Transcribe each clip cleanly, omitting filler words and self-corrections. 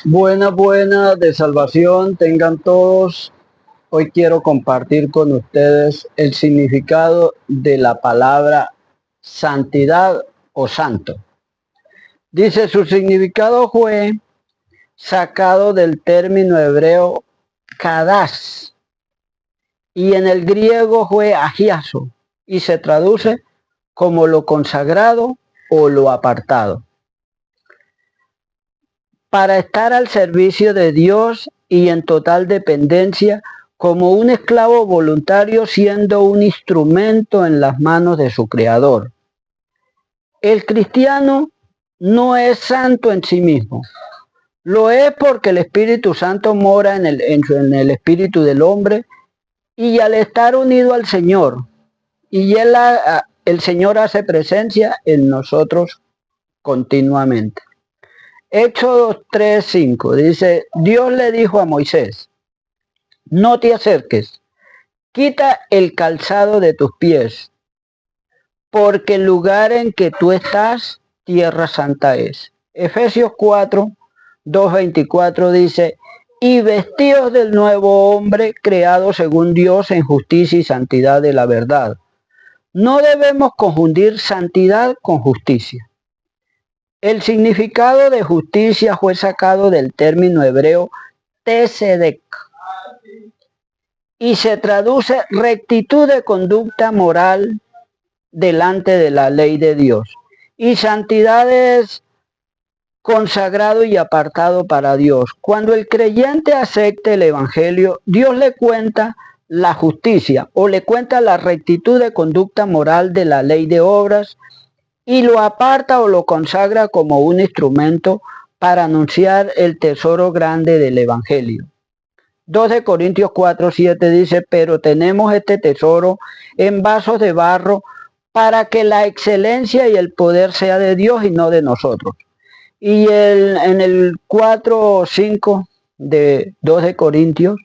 Buenas de salvación tengan todos. Hoy quiero compartir con ustedes el significado de la palabra santidad o santo. Dice, su significado fue sacado del término hebreo kadash y en el griego fue agiaso y se traduce como lo consagrado o lo apartado, para estar al servicio de Dios y en total dependencia, como un esclavo voluntario siendo un instrumento en las manos de su Creador. El cristiano no es santo en sí mismo, lo es porque el Espíritu Santo mora en el espíritu del hombre, y al estar unido al Señor, y el Señor hace presencia en nosotros continuamente. Éxodo 3:5 dice, Dios le dijo a Moisés, no te acerques, quita el calzado de tus pies, porque el lugar en que tú estás, tierra santa es. Efesios 4:2-24 dice, y vestidos del nuevo hombre, creado según Dios en justicia y santidad de la verdad. No debemos confundir santidad con justicia. El significado de justicia fue sacado del término hebreo Tesedek y se traduce rectitud de conducta moral delante de la ley de Dios. Y santidad es consagrado y apartado para Dios. Cuando el creyente acepte el Evangelio, Dios le cuenta la justicia o le cuenta la rectitud de conducta moral de la ley de obras y lo aparta o lo consagra como un instrumento para anunciar el tesoro grande del Evangelio. 2 Corintios 4:7 dice, pero tenemos este tesoro en vasos de barro para que la excelencia y el poder sea de Dios y no de nosotros. Y en el 4:5 de 2 de Corintios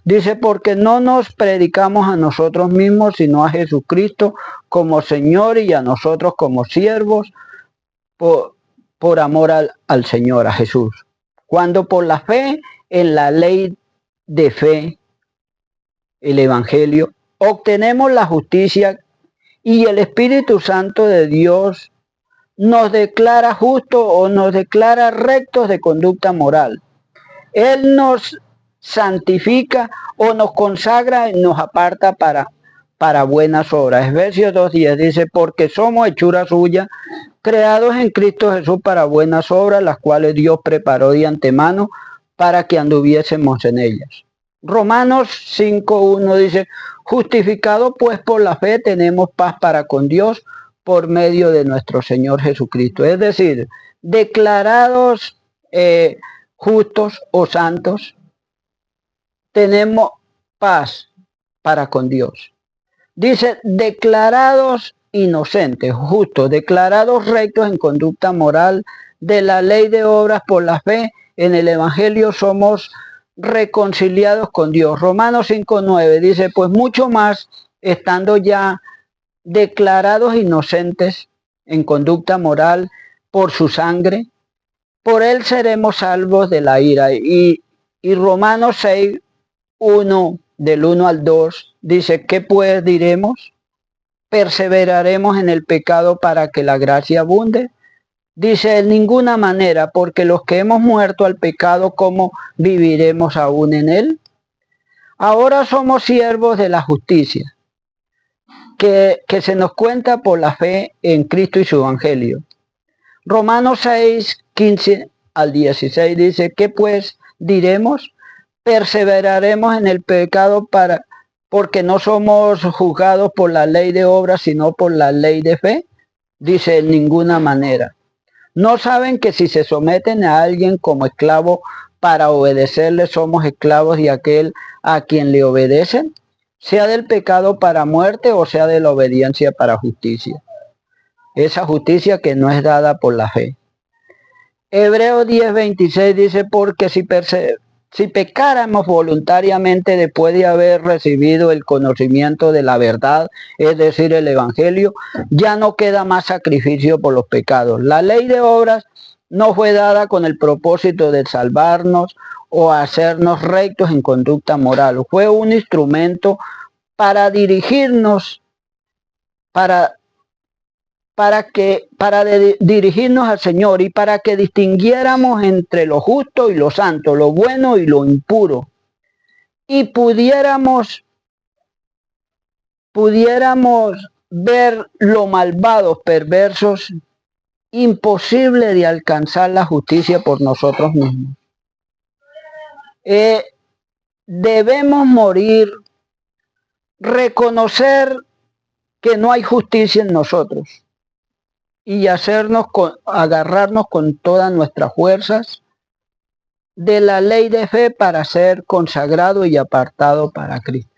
dice, porque no nos predicamos a nosotros mismos, sino a Jesucristo como Señor y a nosotros como siervos por amor al Señor, a Jesús. Cuando por la fe en la ley de fe, el Evangelio, obtenemos la justicia y el Espíritu Santo de Dios nos declara justos o nos declara rectos de conducta moral. Él nos santifica o nos consagra y nos aparta para buenas obras. Efesios 2:10 dice, porque somos hechura suya, creados en Cristo Jesús para buenas obras, las cuales Dios preparó de antemano para que anduviésemos en ellas. Romanos 5:1 dice, justificados pues por la fe tenemos paz para con Dios por medio de nuestro Señor Jesucristo. Es decir, declarados justos o santos, tenemos paz para con Dios. Dice, declarados inocentes, justos, declarados rectos en conducta moral de la ley de obras por la fe en el Evangelio, somos reconciliados con Dios. Romanos 5:9 dice, pues mucho más, estando ya declarados inocentes en conducta moral por su sangre, por él seremos salvos de la ira. Y Romanos 6:1 del 1 al 2 dice, ¿qué pues diremos? ¿Perseveraremos en el pecado para que la gracia abunde? Dice, en ninguna manera, porque los que hemos muerto al pecado, ¿cómo viviremos aún en él? Ahora somos siervos de la justicia, que se nos cuenta por la fe en Cristo y su Evangelio. Romanos 6:15 al 16 dice, ¿qué pues diremos? ¿Perseveraremos en el pecado porque no somos juzgados por la ley de obras, sino por la ley de fe? Dice, en ninguna manera. ¿No saben que si se someten a alguien como esclavo para obedecerle, somos esclavos de aquel a quien le obedecen? Sea del pecado para muerte o sea de la obediencia para justicia. Esa justicia que no es dada por la fe. Hebreos 10:26 dice, porque si pecáramos voluntariamente después de haber recibido el conocimiento de la verdad, es decir, el Evangelio, ya no queda más sacrificio por los pecados. La ley de obras no fue dada con el propósito de salvarnos o hacernos rectos en conducta moral. Fue un instrumento para dirigirnos, para dirigirnos al Señor y para que distinguiéramos entre lo justo y lo santo, lo bueno y lo impuro, y pudiéramos ver lo malvados, perversos, imposible de alcanzar la justicia por nosotros mismos. Debemos morir, reconocer que no hay justicia en nosotros y agarrarnos con todas nuestras fuerzas de la ley de fe para ser consagrado y apartado para Cristo.